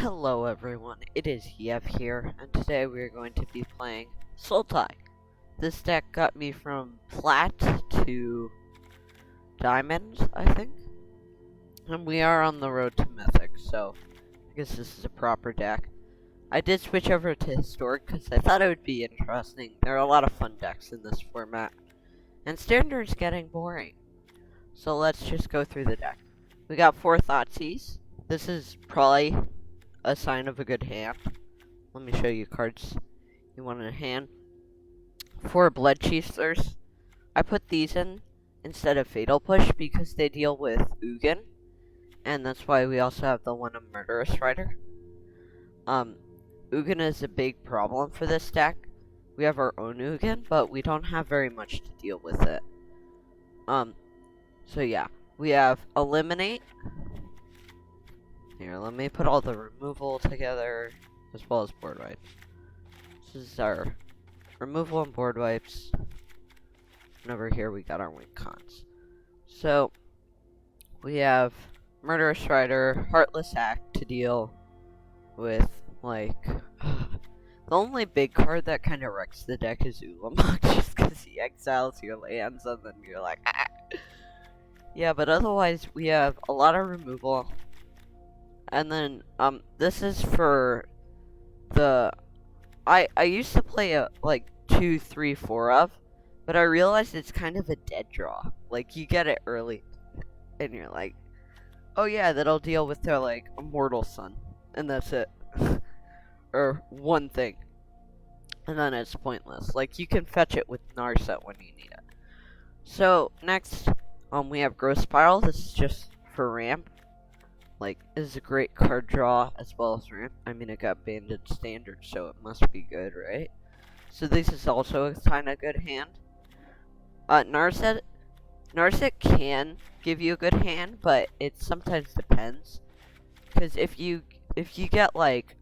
Hello everyone, it is Yev here, and today we are going to be playing Sultai. This deck got me from Plat to Diamond, I think. And we are on the road to Mythic, so I guess this is a proper deck. I did switch over to Historic because I thought it would be interesting. There are a lot of fun decks in this format. And Standard's getting boring. So let's just go through the deck. We got 4 Thoughtseize. This is probably a sign of a good hand. Let me show you cards you want in a hand. 4 Blood Chiefers. I put these in instead of Fatal Push because they deal with Ugin, and that's why we also have the one of Murderous Rider. Ugin is a big problem for this deck. We have our own Ugin, but we don't have very much to deal with it. So yeah, we have Eliminate. Here, let me put all the removal together, as well as board wipes. This is our removal and board wipes. And over here we got our win cons. So, we have Murderous Rider, Heartless Act to deal with, like... the only big card that kind of wrecks the deck is Ulamog, just because he exiles your lands, and then you're like, ah! Yeah, but otherwise, we have a lot of removal. And then, this is for the... I used to play a, like, 2, 3, 4 of, but I realized it's kind of a dead draw. Like, you get it early, and you're like, oh yeah, that'll deal with their, like, Immortal Sun, and that's it. Or one thing. And then it's pointless. Like, you can fetch it with Narset when you need it. So, next, we have Growth Spiral. This is just for ramp. Like, this is a great card draw as well as ramp. I mean, it got banned in Standard, so it must be good, right? So this is also a kind of good hand. Narset can give you a good hand, but it sometimes depends. Because if you get, like,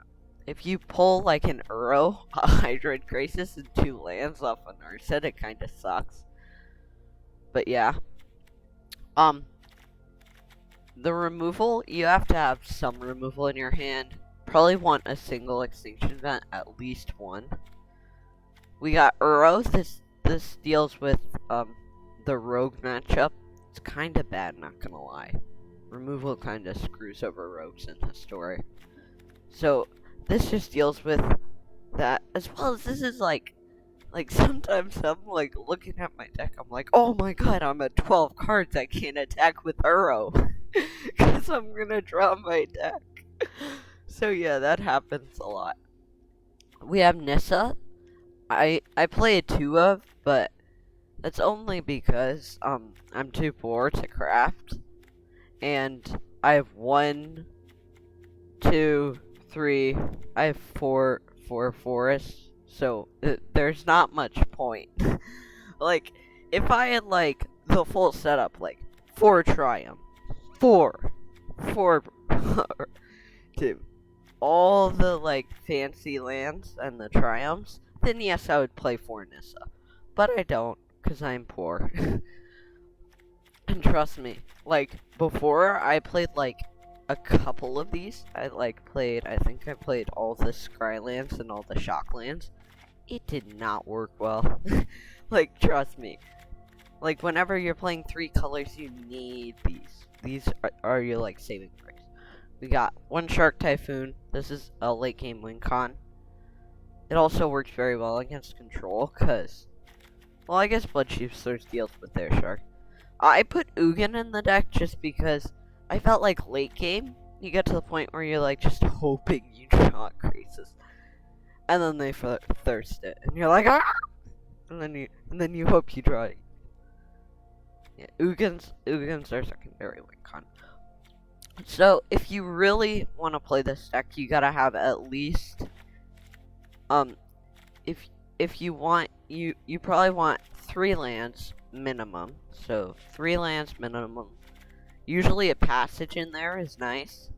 if you pull, like, an Uro, a Hydroid Crisis, and 2 lands off a Narset, it kind of sucks. But yeah. The removal, you have to have some removal in your hand. Probably want a single Extinction Event, at least one. We got Uro. This deals with the Rogue matchup. It's kind of bad, not gonna lie. Removal kind of screws over Rogues in Historic. So this just deals with that, as well as this is like sometimes I'm like looking at my deck, I'm like, oh my god, I'm at 12 cards, I can't attack with Uro. Because I'm gonna draw my deck. So yeah, that happens a lot. We have Nissa. I play a 2 of, but that's only because I'm too poor to craft. And I have 1, 2, 3, I have 4 forests. So there's not much point. Like, if I had like the full setup, like 4 Triumph, 4 2, all the like fancy lands and the Triumphs, then yes, I would play for Nissa. But I don't, because I'm poor. And trust me, like, before I played like a couple of these, I think I played all the Scrylands and all the Shocklands. It did not work well. Like, trust me. Like, whenever you're playing 3 colors, you need these. These are your, like, saving grace. We got 1 Shark Typhoon. This is a late game win con. It also works very well against control, because, well, I guess Blood Chiefers deals with their shark. I put Ugin in the deck just because I felt like late game, you get to the point where you're, like, just hoping you draw Crisis. And then they thirst it, and you're like, ah! And then you hope you draw it. Yeah, Ugins are secondary win con. So if you really want to play this deck, you gotta have at least if you want you probably want 3 lands minimum. So 3 lands minimum. Usually a passage in there is nice.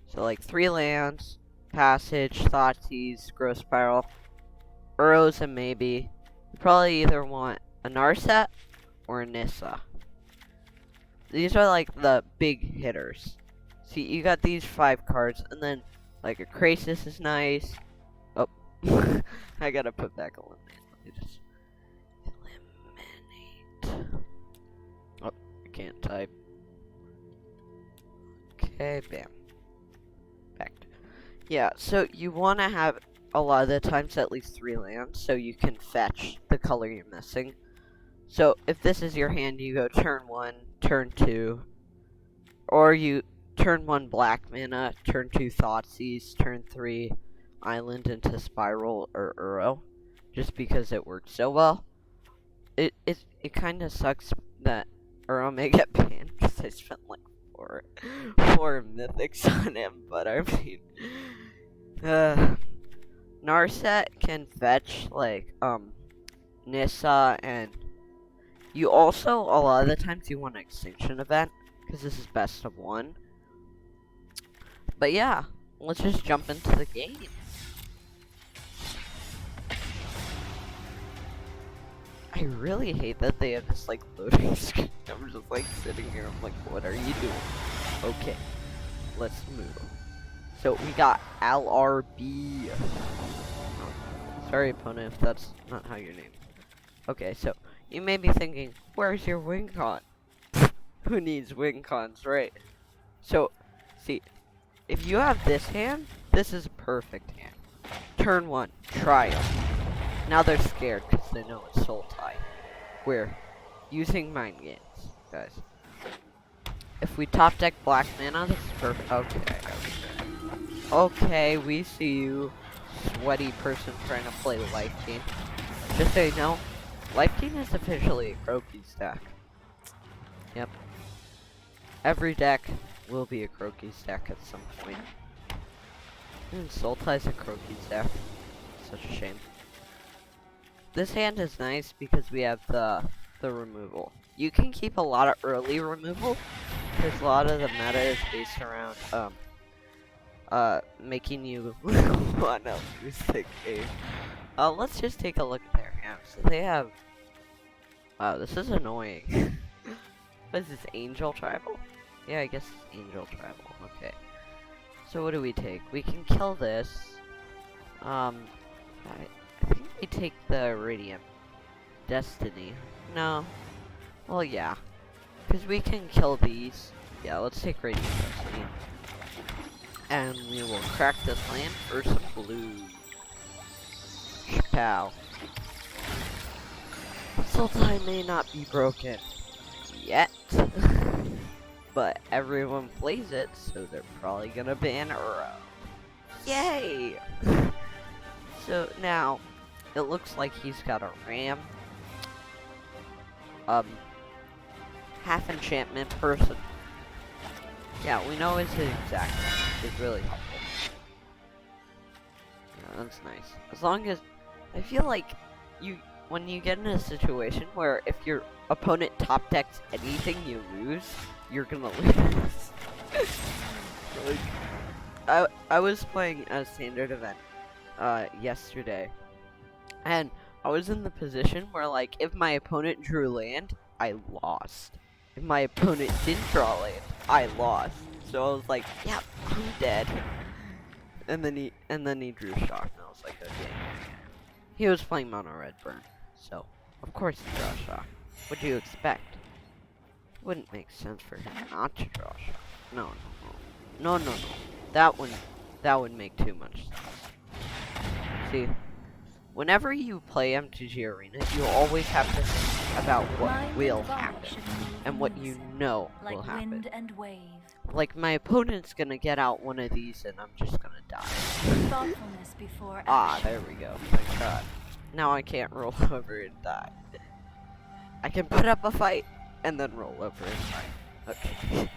So like 3 lands, Passage, Thoughtseize, Growth Spiral, Uros, and maybe. You probably either want a Narset or a Nissa. These are like the big hitters. See, you got these 5 cards, and then Like a Crisis is nice. Oh, I gotta put back Eliminate. Let me just eliminate. Oh, I can't type. Okay, bam. Back. Yeah, so you want to have a lot of the times at least 3 lands so you can fetch the color you're missing. So if this is your hand, you go turn 1, turn 2, or you turn 1 black mana, turn 2 Thoughtseize, turn 3 Island into Spiral or Uro, just because it works so well. It kind of sucks that Uro may get banned because I spent like four mythics on him, but I mean, Narset can fetch like Nissa, and you also a lot of the times you want an extinction event because this is best of 1. But yeah, let's just jump into the game. I really hate that they have this like loading screen. I'm just like sitting here, I'm like, what are you doing? Okay, let's move. So we got LRB. Oh, sorry opponent if that's not how your name. Okay, so you may be thinking, where's your win con? Who needs win cons, right? So, see, if you have this hand, this is a perfect hand. Turn 1, Triumph. Now they're scared because they know it's Sultai. We're using mind games, guys. If we top deck black mana, this is perfect. Okay, we see you, sweaty person trying to play Life Gain. Just so you know, Life Gain is officially a Croaky stack. Yep. Every deck will be a Croaky stack at some point. And Sultai's a Croaky stack. Such a shame. This hand is nice because we have the removal. You can keep a lot of early removal because a lot of the meta is based around making you wanna lose the game. Let's just take a look at their hands. So they have. Wow, this is annoying. What is this, Angel Tribal? Yeah, I guess it's Angel Tribal. Okay. So what do we take? We can kill this. I think we take the Iridium. Destiny. No. Well, yeah. Because we can kill these. Yeah, let's take Radiant Destiny. And we will crack this land for some blue. Chapow. Sultai may not be broken yet. But everyone plays it, so they're probably gonna ban Uro. Yay! So now, it looks like he's got a ram. Half enchantment person. Yeah, we know his exact name. It's really helpful. Yeah, that's nice. As long as, I feel like when you get in a situation where if your opponent top decks anything you lose, you're gonna lose. Like, I was playing a standard event yesterday, and I was in the position where, like, if my opponent drew land, I lost. If my opponent didn't draw land, I lost. So I was like, yep, I'm dead. And then he drew shock, and I was like, okay. He was playing mono red burn, so of course he draws shock. What'd you expect? Wouldn't make sense for him not to draw shock. No. That would make too much sense. See, whenever you play MTG Arena, you always have to think about what will happen and what you know will happen. Wind and wave. Like, my opponent's gonna get out one of these and I'm just gonna die. Thoughtfulness before Ah, there we go. Thank God. Now I can't roll over and die. I can put up a fight and then roll over and die. Okay.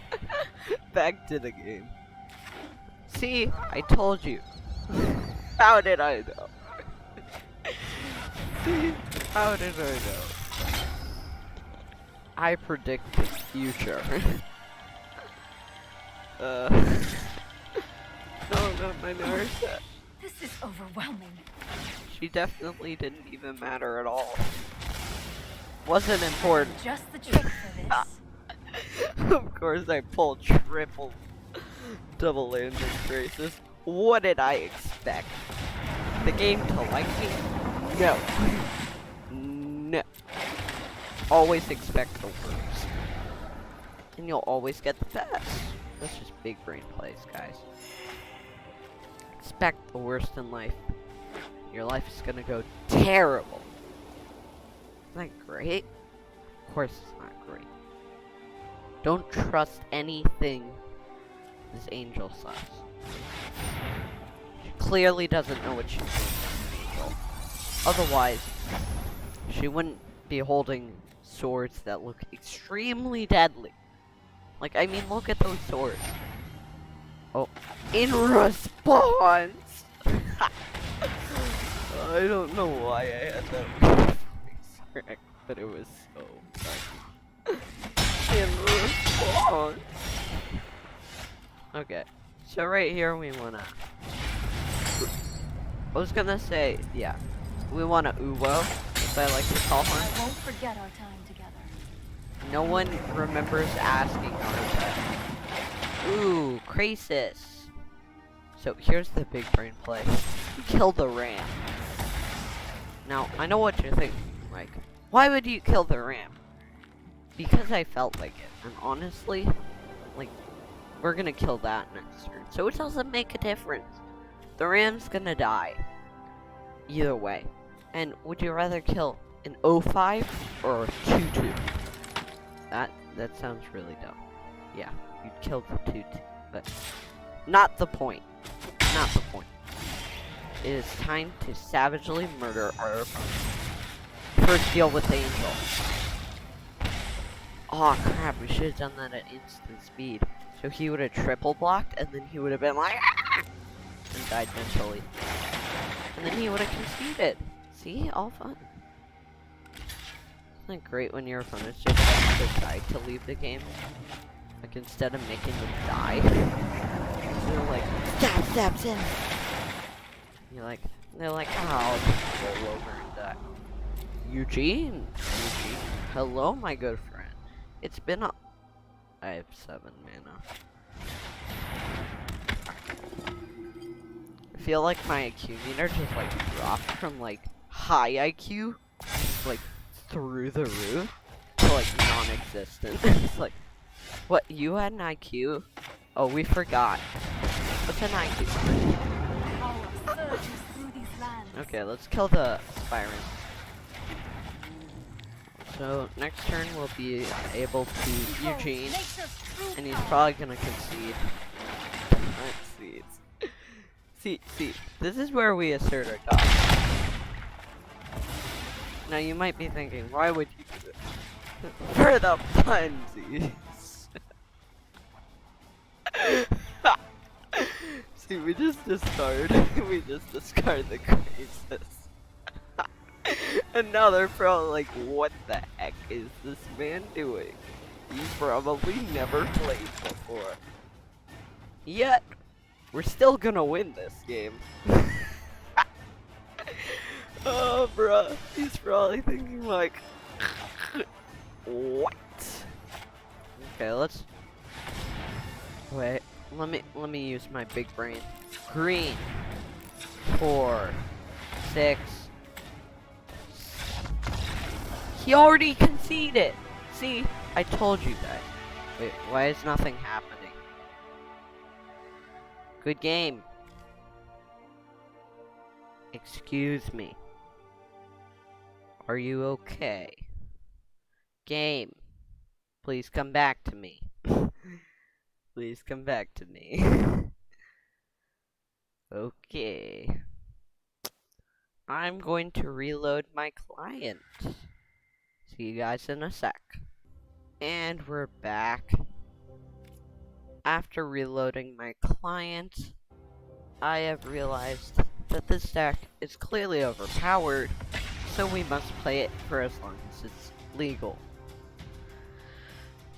Back to the game. See, I told you. How did I know? See, how did I know? I predict the future. No, not my Narset. This is overwhelming. She definitely didn't even matter at all. Wasn't important. Just the trick for this. Of course I pulled triple double landing traces. What did I expect? The game to like me? No. No. Always expect the worst. And you'll always get the best. That's just big brain plays, guys. Expect the worst in life. Your life is gonna go terrible. Isn't that great? Of course it's not great. Don't trust anything this angel says. She clearly doesn't know what she's doing as an angel. Otherwise, she wouldn't be holding swords that look extremely deadly. Like, I mean, look at those swords. Oh, in response! I don't know why I had that voice crack, but it was so funny. In response. Okay, so right here we wanna. I was gonna say, yeah, we want a Uwo, as I like to call her. I won't forget our time together. No one remembers asking Naruto. Ooh, Crisis. So here's the big brain play. Kill the ram. Now, I know what you're thinking. Like, why would you kill the ram? Because I felt like it. And honestly, like, we're gonna kill that next turn. So it doesn't make a difference. The ram's gonna die. Either way. And would you rather kill an 05 or a 2-2? That sounds really dumb. Yeah, you'd kill the 2-2. But not the point. Not the point. It is time to savagely murder our opponent. First deal with the angel. Aw, crap, we should have done that at instant speed. So he would have triple blocked, and then he would have been like, ah! And died mentally. And then he would have conceded. See? All fun. Isn't it great when your opponents just have to decide to leave the game? Like, instead of making them die, they're like, stab, stab, stab. You're like, they're like, oh, I'll just roll over and die. Eugene? Hello, my good friend. It's been a... I have 7 mana. I feel like my IQ meter just, like, dropped from, like, high IQ, like, through the roof, to, like, non-existent. It's like, what, you had an IQ? Oh, we forgot. What's an IQ? Okay, let's kill the Byron. So, next turn we'll be able to Eugene, and he's probably gonna concede. Let's see. See, this is where we assert our dominance. Now you might be thinking, why would you do it? For the funsies. See, we just discard the Crisis. And now they're probably like, what the heck is this man doing? He's probably never played before. Yet, we're still gonna win this game. Oh, bruh. He's probably thinking like, what? Okay, let's... Wait, let me use my big brain. Green. 4, 6. He already conceded! See? I told you that. Wait, why is nothing happening? Good game. Excuse me. Are you okay? Game. Please come back to me. Please come back to me. Okay. I'm going to reload my client. See you guys in a sec. And we're back. After reloading my client, I have realized that this deck is clearly overpowered, so we must play it for as long as it's legal.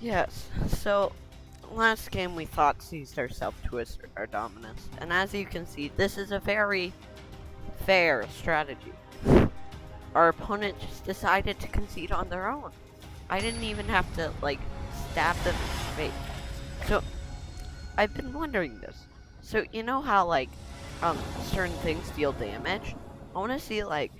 Yes, so last game we thought seized ourselves to assert our dominance, and as you can see, this is a very fair strategy. Our opponent just decided to concede on their own. I didn't even have to, like, stab them in the face. So, I've been wondering this. So you know how like certain things deal damage? I want to see like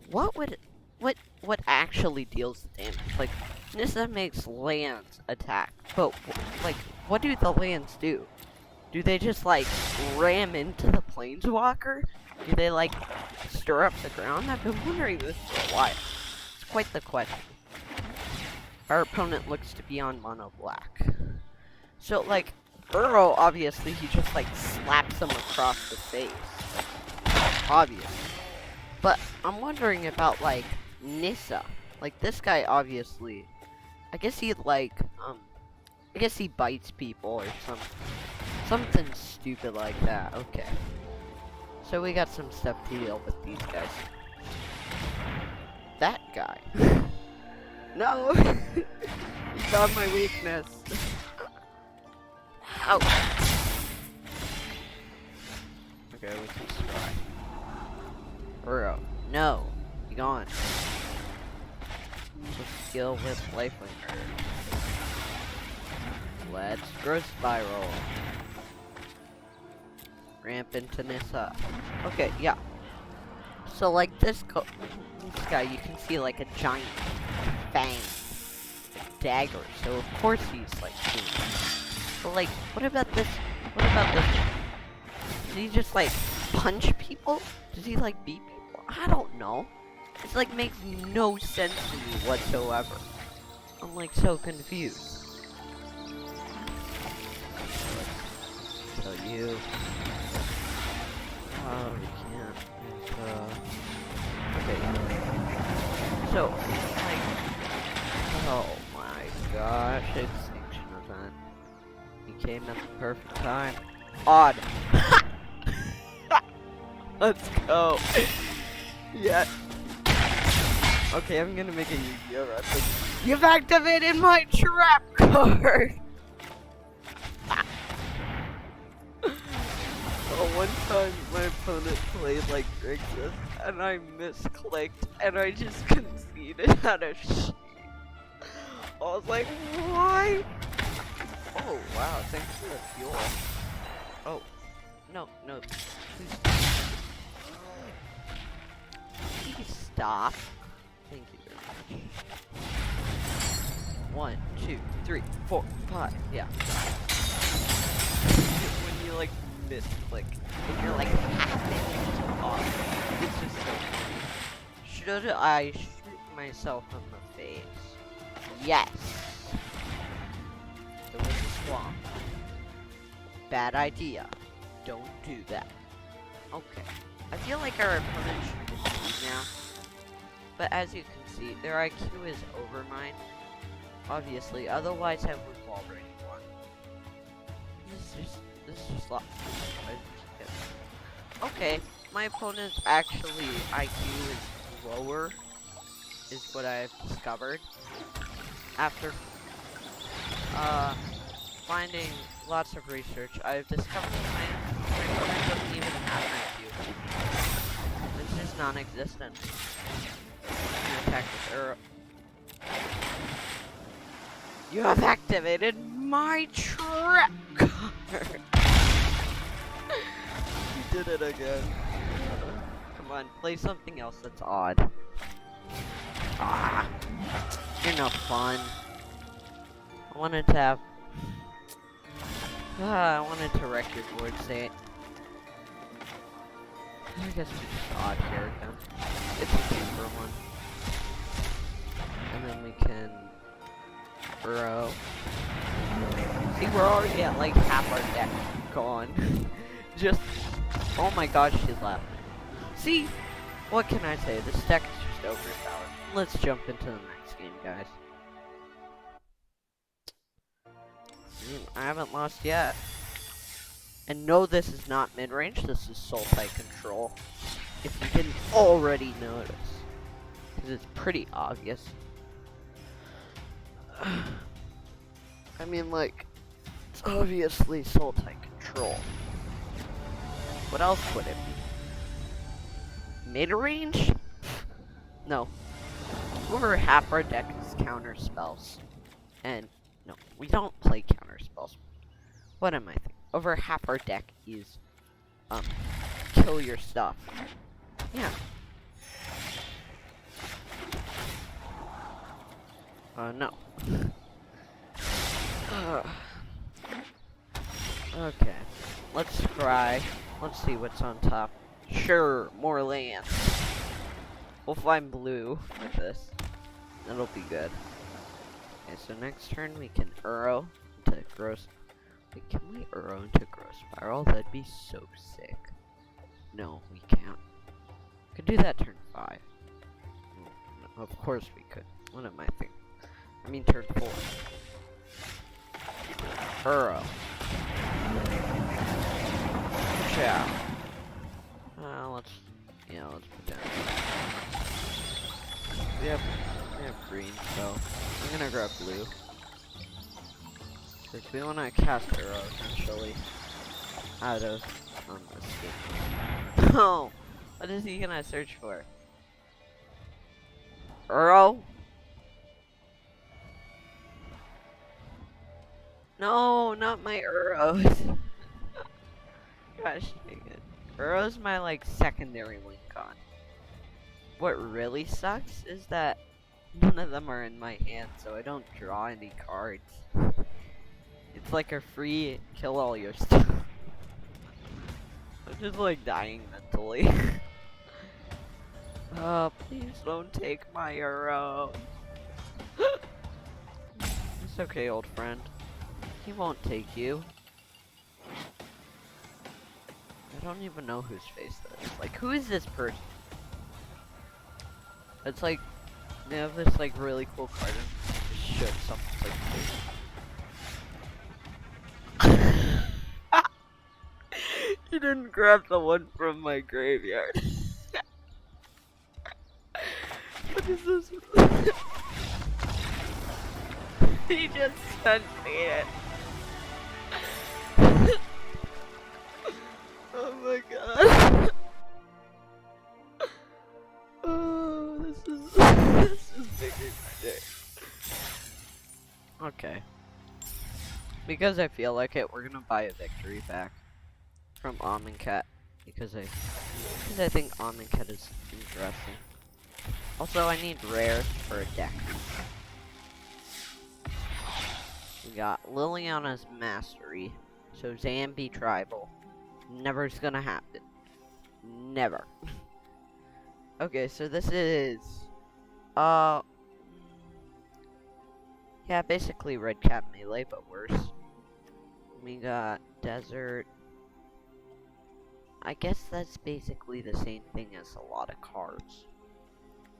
what would what actually deals the damage? Like Nissa makes lands attack, but like what do the lands do? Do they just like ram into the planeswalker? Do they like stir up the ground? I've been wondering this for a while. It's quite the question. Our opponent looks to be on mono black. So like Burrow, obviously he just like slaps him across the face. Obvious. But I'm wondering about like Nissa. Like this guy obviously I guess he like I guess he bites people or something stupid like that. Okay. So we got some stuff to deal with these guys. That guy. No! He found my weakness. Ow. Okay, we can try. Burrow. No. Be gone. Let's skill with lifelink. Let's growth spiral. Ramp into Nissa. Okay, yeah. So like this guy, you can see like a giant fang, dagger. So of course he's like cool. But like, what about this? What about this? Does he just like punch people? Does he like beat people? I don't know. It's like makes no sense to me whatsoever. I'm like so confused. Kill you. Oh, we can't. Okay. So, like, oh my gosh, extinction event. He came at the perfect time. Odd. Let's go. Yeah. Okay, I'm gonna make a Yu-Gi-Oh reference. You've activated my trap card! One time my opponent played like Grixis and I misclicked and I just conceded out of shit. I was like, why? Oh wow, thanks for the fuel. Oh, no, please. Please stop. Thank you very much. 1, 2, 3, 4, 5, yeah. When you like misclick and you're like off. It's just so funny. Should I shoot myself in the face? Yes. There was a swamp. Bad idea. Don't do that. Okay. I feel like our opponent should concede now. But as you can see, their IQ is over mine. Obviously, otherwise I would have already won. This is just lost. Okay, my opponent's actually IQ is lower, is what I've discovered. After finding lots of research, I've discovered that my opponent doesn't even have an IQ. It's just non-existent. Attack with arrow. You have activated my trap card. You did it again. Come on, play something else that's odd. Ah, you're no fun. I wanted to have. I wanted to wreck your board state. I guess we just odd here again. It's a cheaper one. And then we can Burrow. See, we're already at like half our deck gone. Just, oh my gosh, she's laughing. See, what can I say? This deck is just overpowered. Let's jump into the next game, guys. I haven't lost yet. And no, this is not mid-range, this is Sultai control. If you didn't already notice. Because it's pretty obvious. I mean, like, it's obviously Sultai control. What else would it be? Mid-range? No. Over half our deck is counter spells. And, no, we don't play counter spells. What am I thinking? over half our deck is kill your stuff. Yeah. No. Okay. Let's try. Let's see what's on top. Sure, more lands. We'll find blue with this. That'll be good. Okay, so next turn we can Uro into Gross. Wait, can we Uro into Gross Spiral? That'd be so sick. No, we can't. Could do that turn 5. Of course we could. What am I thinking? I mean turn 4. Uro. Yeah. Let's put down. We have green, so I'm gonna grab blue. Because we wanna cast Uro eventually out of this game. No! What is he gonna search for? Uro? No, not my Uros. Gosh dang it. Uro's my like secondary win con. What really sucks is that none of them are in my hand, so I don't draw any cards. It's like a free kill all your stuff. I'm just like dying mentally. Oh, please don't take my Uro. It's okay, old friend. He won't take you. I don't even know whose face that is. Like, who is this person? It's like, they have this like really cool card and just shook something like You didn't grab the one from my graveyard. What is this? He just sent me it. Oh my god. Oh, this is making my day. Okay. Because I feel like it, we're gonna buy a victory back from Cat because I think Cat is interesting. Also, I need rares for a deck. We got Liliana's Mastery, so Zambi Tribal. Never's gonna happen. Never. Okay, so this is yeah, basically Red Cap Melee, but worse. We got Desert. I guess that's basically the same thing as a lot of cards.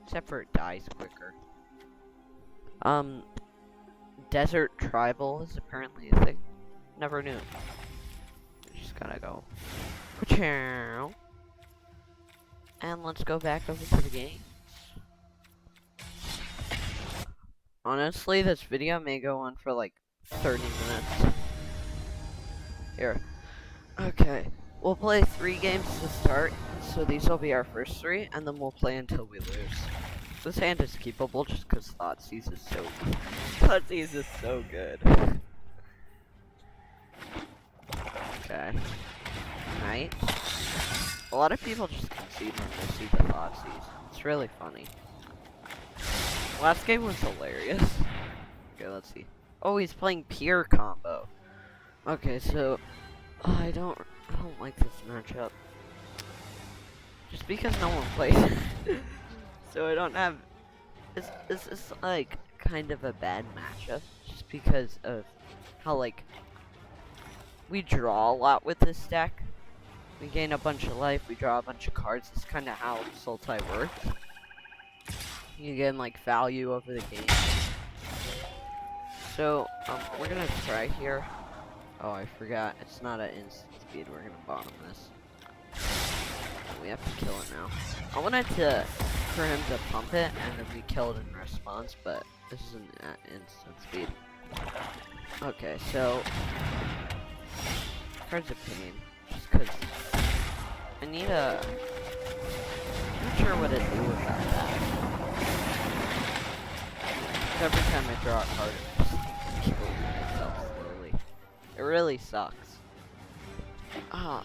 Except for it dies quicker. Desert Tribal is apparently a thing. Never knew. Just gotta go. And let's go back over to the games. Honestly, this video may go on for like 30 minutes. Here. Okay. We'll play 3 games to start, so these will be our first 3, and then we'll play until we lose. This hand is keepable just because Thoughtseize is so good. Thoughtseize is so good. Okay. Right. A lot of people just concede when they see the Thoughtseize. It's really funny. Last game was hilarious. Okay, let's see. Oh, he's playing Pier combo. Okay, so I don't like this matchup. Just because no one plays it. So I don't have. This is like kind of a bad matchup, just because of how like we draw a lot with this deck. We gain a bunch of life, we draw a bunch of cards. That's kind of how Sultai works. You gain like value over the game. So we're gonna try here. Oh, I forgot. It's not an instant speed. We're gonna bottom this. We have to kill it now. I wanted for him to pump it, and then we kill it in response, but this isn't at instant speed. Okay, so card's a pain, just cause I need a. I'm not sure what to do about that. Every time I draw a card, I'm just killing myself slowly. It really sucks. Ah,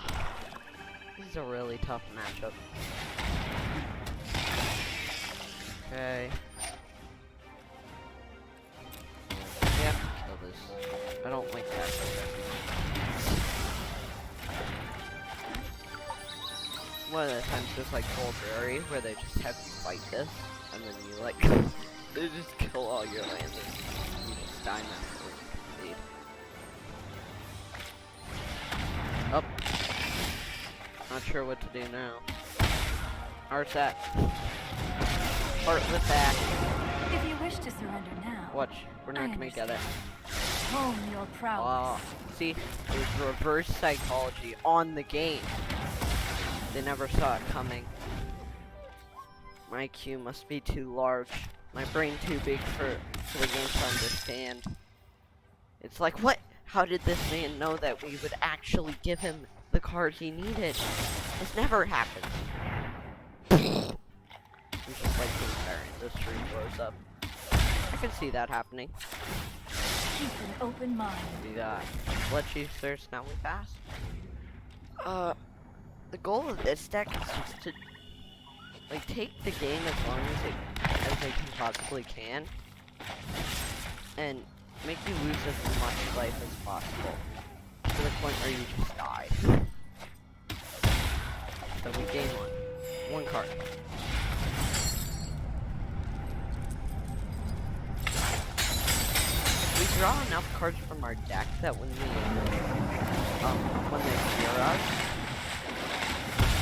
this is a really tough matchup. Okay. We have to kill this. I don't like that. One of the times there's like Goldberry where they just have you fight this, and then you like, they just kill all your lands and you just die naturally. Up. Not sure what to do now. Arset. Heart with that. If you wish to surrender now, Watch, we're not gonna get it. hone your prowess. See, it was reverse psychology on the game. They never saw it coming. My IQ must be too large. My brain too big for the game to understand. It's like, what? How did this man know that we would actually give him the card he needed? This never happened. It's just like the entire industry blows up. I can see that happening. Keep an open mind. We got Blood Chiefers, now we pass. The goal of this deck is just to like take the game as long as they can possibly can, and make you lose as much life as possible to the point where you just die. So we gain one card. We draw enough cards from our deck that when they clear us,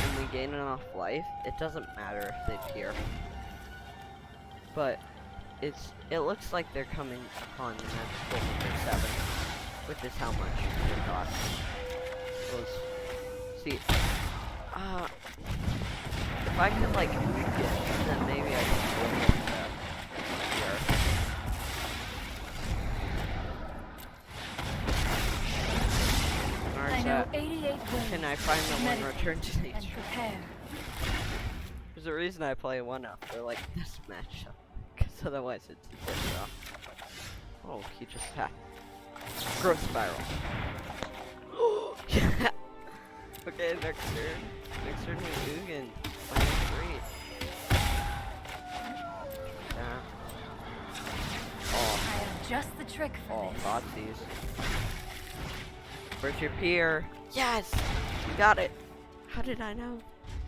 and we gain enough life, it doesn't matter if they peer. But it looks like they're coming upon the magical number 7, which is how much it costs. See, if I could like weak it, then maybe I could go with here. I know 88 ways. Can I find the one return to and nature? prepare. There's a reason I play one up for like this matchup, because otherwise it's a bit rough. Oh, he just passed. Growth spiral. Yeah. Okay, next turn. Next turn we Ugin. -3. Yeah. Oh. I have just the trick for Oh, this. Thoughtseize. Where's your peer? Yes! You got it! How did I know?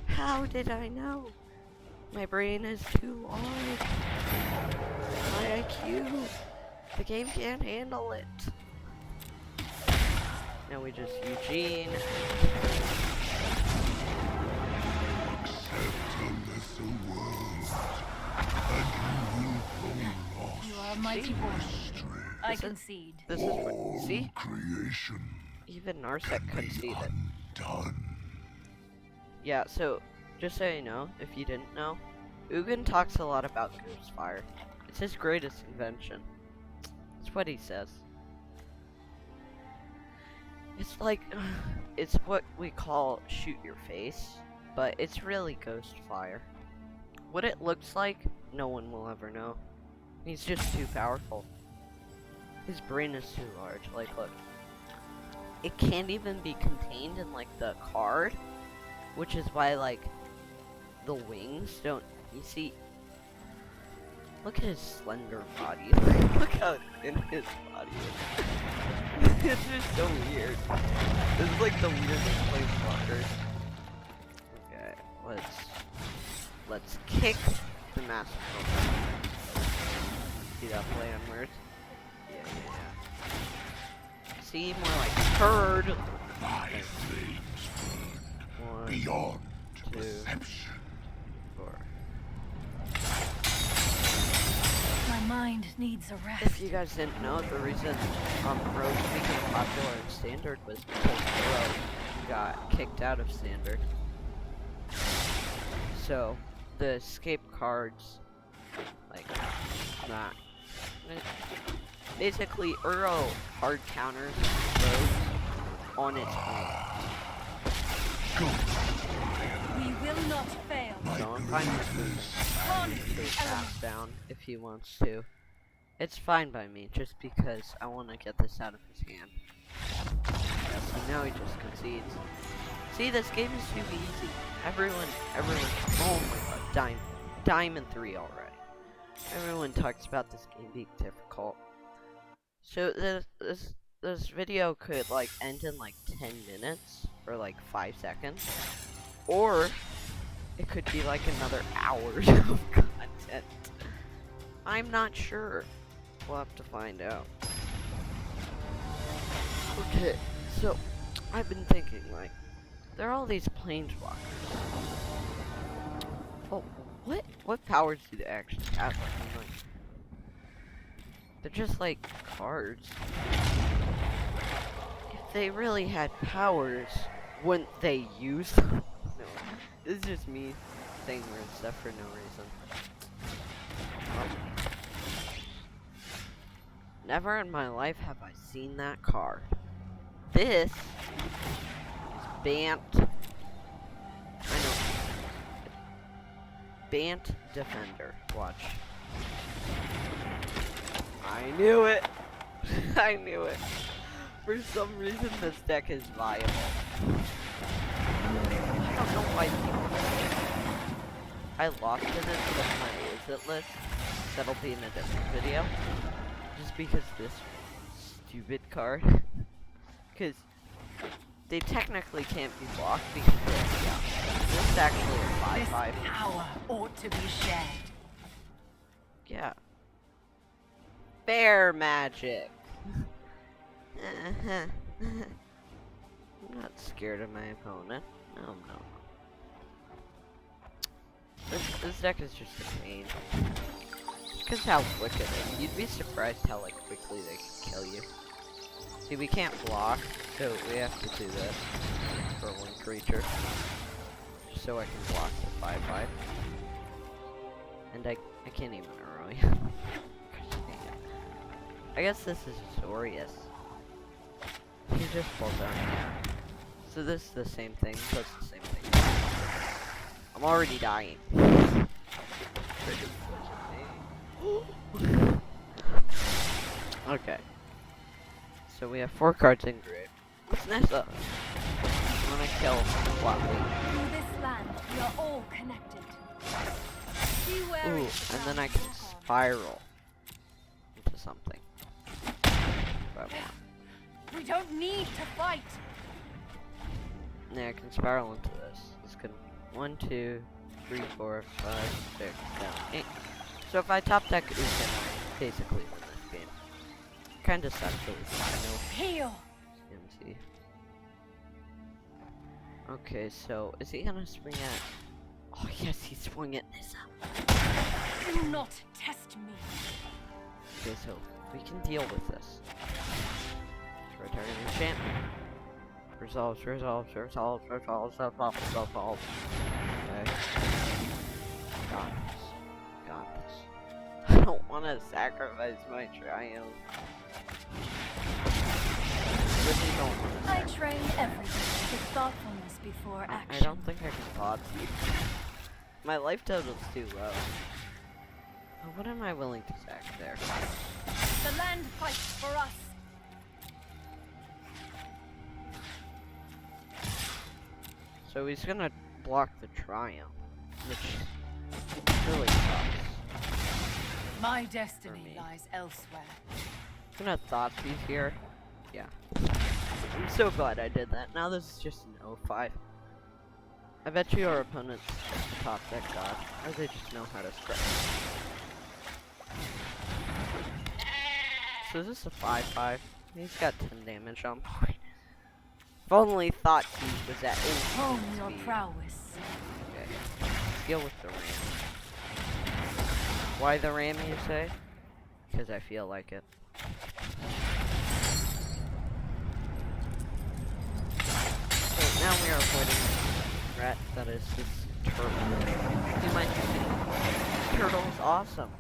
How did I know? My brain is too large. My IQ. The game can't handle it. Now we just Eugene. You are a mighty warrior. I concede. This is what, see? Creation Even Narset conceded. undone. Yeah, so, just so you know, if you didn't know, Ugin talks a lot about Ghost Fire. It's his greatest invention. It's what he says. It's like, it's what we call shoot your face, but it's really Ghost Fire. What it looks like, no one will ever know. He's just too powerful. His brain is too large. Like, look. It can't even be contained in, like, the card, which is why, like, the wings don't, you see, look at his slender body. Look how thin his body is. It's just so weird. This is like the weirdest planeswalker. Okay, let's kick the master. See that play on words? Yeah. See, more like turd. My flames burn 1, beyond 2, perception. 4. My mind needs a rest. If you guys didn't know, the reason Rogue became popular in Standard was because Rogue got kicked out of Standard. So the escape cards, like that. Basically, Uro hard counters Rogue on its own. We will not fail. So I'm fine with this pass down if he wants to. It's fine by me, just because I want to get this out of his hand. so now he just concedes. See, this game is too easy. Everyone, oh my god, Diamond 3 already. Everyone talks about this game being difficult. So this video could like end in like 10 minutes or like 5 seconds, or it could be like another hour of content. I'm not sure. We'll have to find out. Okay, so I've been thinking, like, there are all these planeswalkers. Oh, what powers do they actually have? I mean, like, they're just like cards. If they really had powers, wouldn't they use them? No, this is just me saying weird stuff for no reason. Never in my life have I seen that card. This is Bant. I know. Bant Defender. Watch. I knew it. I knew it. For some reason, this deck is viable. I don't know why people. I lost it into my Is It list. That'll be in a different video. Just because this stupid card. Because they technically can't be blocked because this is actually a 5/5. This power ought to be shared. Yeah. Bear magic. I'm not scared of my opponent. No. This deck is just a pain. Because how quick it is. You'd be surprised how like quickly they can kill you. See, we can't block, so we have to do this for one creature. Just so I can block the 5/5. And I can't even arrow you. I guess this is Azorius. He just falls down here. So this is the same thing, so it's the same thing. I'm already dying. Okay. So we have 4 cards in grave. What's next up? I'm gonna kill Flatly. Through this land, we are all connected. Beware Ooh, of and then I the can ground. spiral into something. If I want. We don't need to fight. Yeah, I can spiral into this. This can 1, 2, 3, 4, 5, 6, 7, 8. So if I top deck Uken, I basically win this game. Kinda sucks that it's Heal. no CMC. Okay, so is he gonna swing at? Oh yes, he swung at Nissa. Do not test me. Okay, so we can deal with this. Return enchantment. Resolves. Okay. Got this. I don't want to sacrifice my triumph. Really don't want to I train everything with thoughtfulness before action. I don't think I can thought you. My life total's too low. Oh, what am I willing to sack there? The land fights for us. So he's gonna block the triumph, which really sucks. My destiny me. lies elsewhere. I'm gonna Thoughtseize here. Yeah. I'm so glad I did that. Now this is just an 0-5. I bet you our opponent's a top deck god, or they just know how to strike. So is this a 5/5? He's got 10 damage on point. If only Thoughtseize was at Hone instant your speed. prowess. Okay. Let's deal with the ram. Why the ram, you say? Because I feel like it. So now we are avoiding the threat that is this turtle. You might think, turtle is awesome.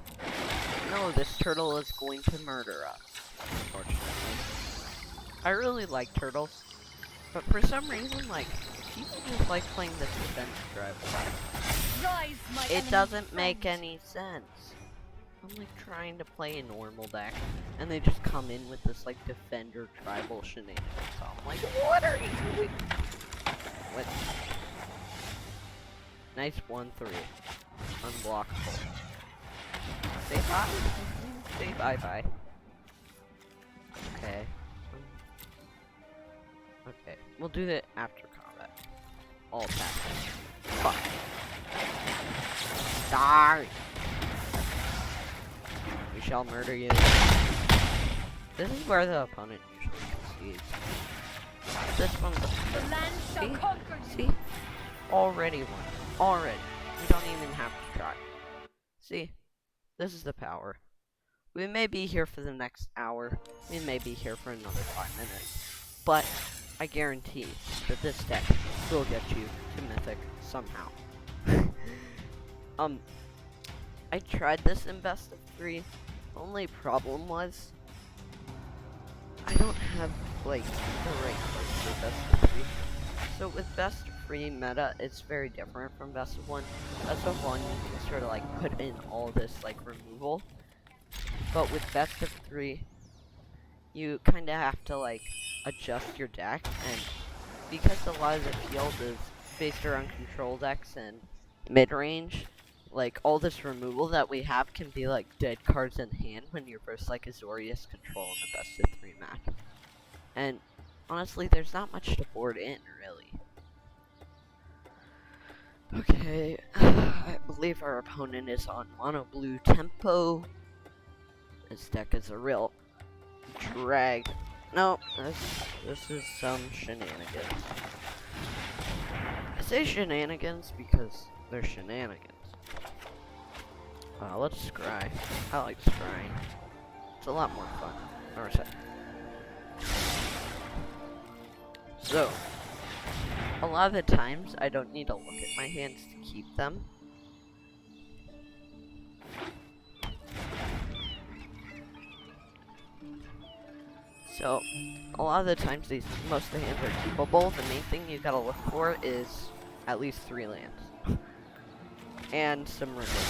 No, this turtle is going to murder us, unfortunately. I really like turtles, but for some reason, like, people just like playing this defense drive. Rise, my It enemy doesn't make friend. any sense. I'm like trying to play a normal deck, and they just come in with this like defender tribal shenanigans. So I'm like, what are you doing? What? Nice 1-3. Unblockable. Say bye. Say bye. Okay. Okay. We'll do that after combat. All tapping. Fuck. Die! We shall murder you. This is where the opponent usually concedes. This one's The land shall conquer you. See? Already won. Already. We don't even have to try. See? This is the power. We may be here for the next hour. We may be here for another 5 minutes. But I guarantee that this deck will get you to Mythic somehow. I tried this in best of 3. The only problem was I don't have like the right cards for best of 3. So with best of 3 meta, it's very different from best of 1. Best of 1, you can sort of like put in all this like removal. But with best of 3, you kind of have to like adjust your deck, and because a lot of the field is based around control decks and mid-range, like all this removal that we have can be like dead cards in hand when you're versus like Azorius control in the best of 3 match. And honestly, there's not much to board in, really. Okay, I believe our opponent is on mono blue tempo. This deck is a real drag. No, this is some shenanigans. I say shenanigans because they're shenanigans. Let's scry. I like scrying. It's a lot more fun. Or so, a lot of the times I don't need to look at my hands to keep them. So, a lot of the times most of the hands are keepable. The main thing you gotta look for is at least 3 lands. And some removal.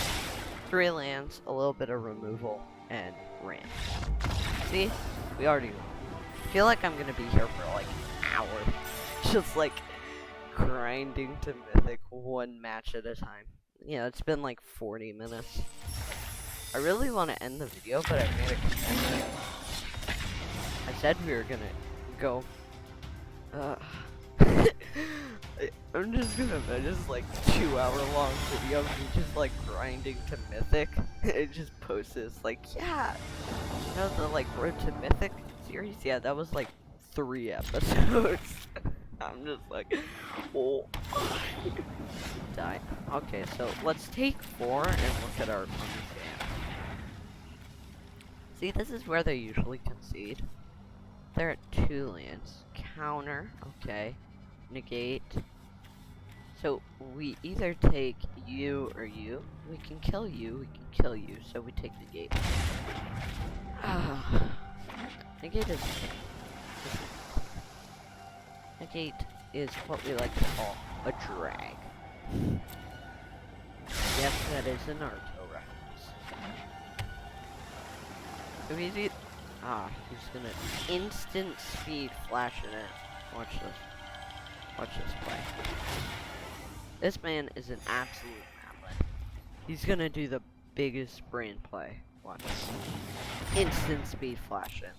3 lands, a little bit of removal, and ramp. See? We already won. I feel like I'm gonna be here for like an hour. Just like grinding to Mythic 1 match at a time. Yeah, it's been like 40 minutes. I really want to end the video, but I made a commitment. I said we were gonna go. I'm just gonna just like 2-hour-long video of me just like grinding to Mythic. It just posts this like, yeah, you know the like Road to Mythic series? Yeah, that was like 3 episodes. I'm just like, oh, die. Okay, so let's take 4 and look at our opponent's hand. See, this is where they usually concede. They're at 2 lands. Counter, okay. Negate. So we either take you or you. We can kill you, we can kill you, so we take negate. Negate is what we like to call a drag. Yes, that is a Naruto reference. So he's he's gonna instant speed flash it in. Watch this. Watch this play. This man is an absolute madman. He's gonna do the biggest brain play. Watch. Instant speed flash in.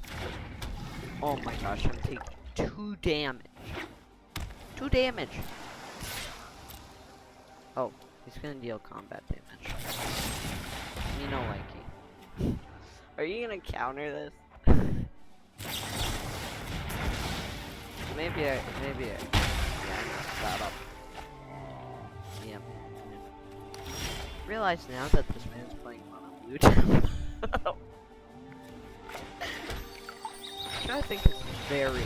Oh my gosh, I'm taking 2 damage. 2 damage. Oh, he's gonna deal combat damage. You know, likey. Are you gonna counter this? Maybe I messed that up. Yeah. Realize now that this man's playing mono blue tempo. Which I think is very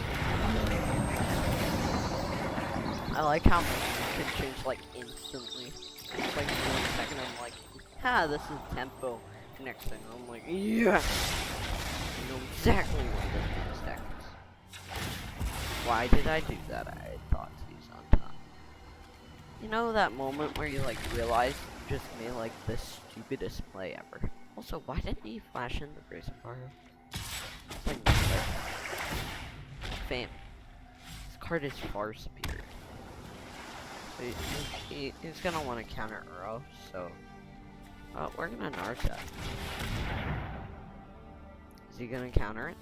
I like how it can change like instantly. It's like 1 second I'm like, this is tempo. Next thing I'm like, yeah! I know exactly what this man's deck is. Why did I do that? I thought he's on top. You know that moment where you like realize you just made like the stupidest play ever? Also, why didn't he flash in the Brazen Bar? It's like, fam. This card is far superior. So he's gonna want to counter Uro, so we're gonna Nars that. Is he gonna counter it?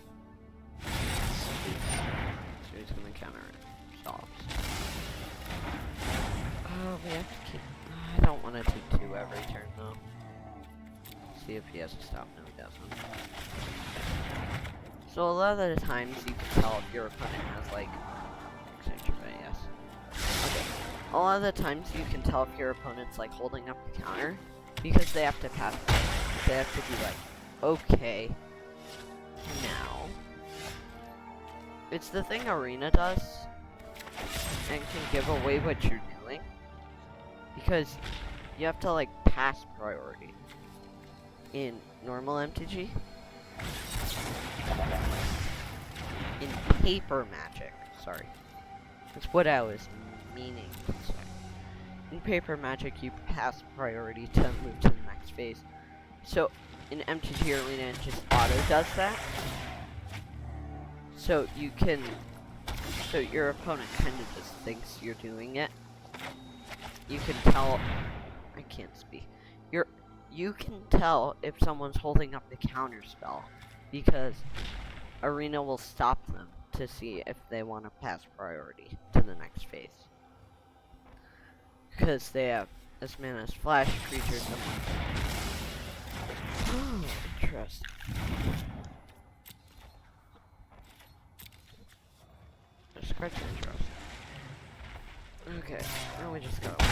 So he's gonna counter it. Stops. We have to keep. I don't want to do 2 every turn though. See if he has to stop. No, he doesn't. So a lot of the times you can tell if your opponent has like. Yes. Okay. A lot of the times you can tell if your opponent's like holding up the counter because they have to pass. They have to be like, okay, now. It's the thing Arena does and can give away what you're doing because you have to like pass priority in normal MTG. In paper magic, sorry. That's what I was meaning to say. In paper magic, you pass priority to move to the next phase. So, in MTG Arena, it just auto does that. So, so your opponent kind of just thinks you're doing it. You can tell, I can't speak. You can tell if someone's holding up the counter spell because Arena will stop them to see if they want to pass priority to the next phase. Because they have as mana as flash creatures and oh, interesting. That's quite interesting. Okay, now we just gotta wait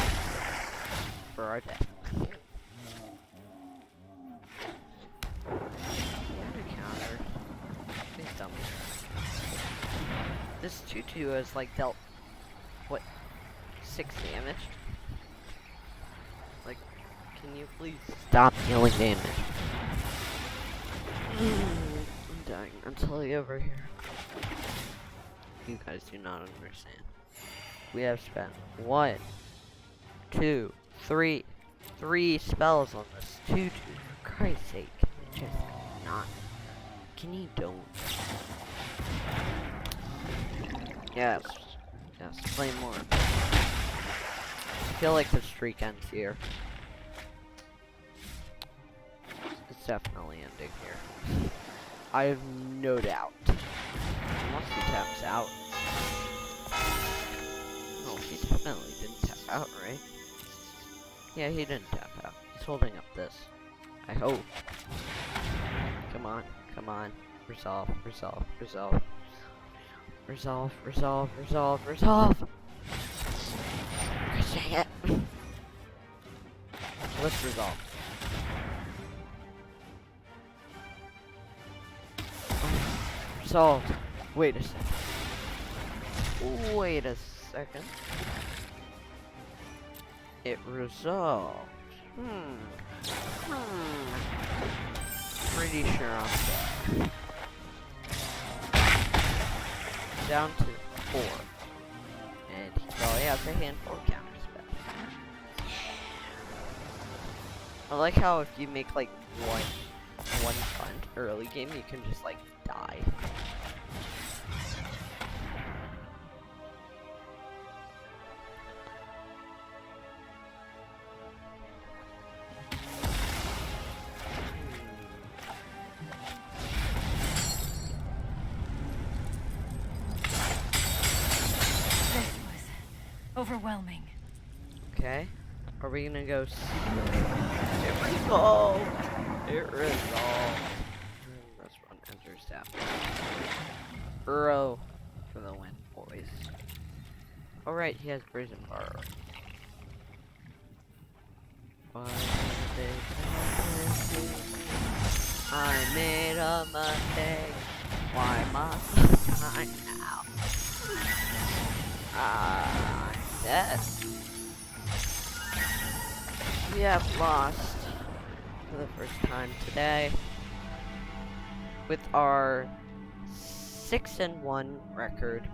for our day. Counter. Please tell me. This 2/2 has like dealt what 6 damage? Like, can you please stop dealing damage? I'm dying mentally over here. You guys do not understand. We have spent 1, 2, 3 spells on this 2/2. For Christ's sake, can you just not? Can you don't? Yes, play more. I feel like the streak ends here. It's definitely ending here. I have no doubt. Unless he taps out. No, he definitely didn't tap out, right? Yeah, he didn't tap out. He's holding up this. I hope. Come on. Resolve. Dang it. Let's resolve. Resolved. Wait a second. It resolved. Pretty sure I'm dead. Down to 4. And he probably has a handful of counter spells. I like how if you make like one fund early game, you can just like die. Overwhelming. Okay. Are we gonna go? It resolved. Let's run enter staff. Uro for the win, boys. Alright, he has Brazen Bar. I made a mistake. Why must I now? I'm dead. We have lost for the first time today with our 6-1 record.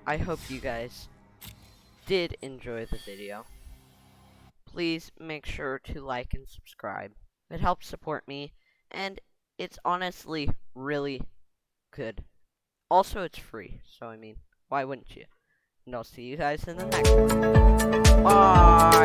I hope you guys did enjoy the video. Please make sure to like and subscribe. It helps support me, and it's honestly really good. Also, it's free, so I mean, why wouldn't you? And I'll see you guys in the next one. Bye!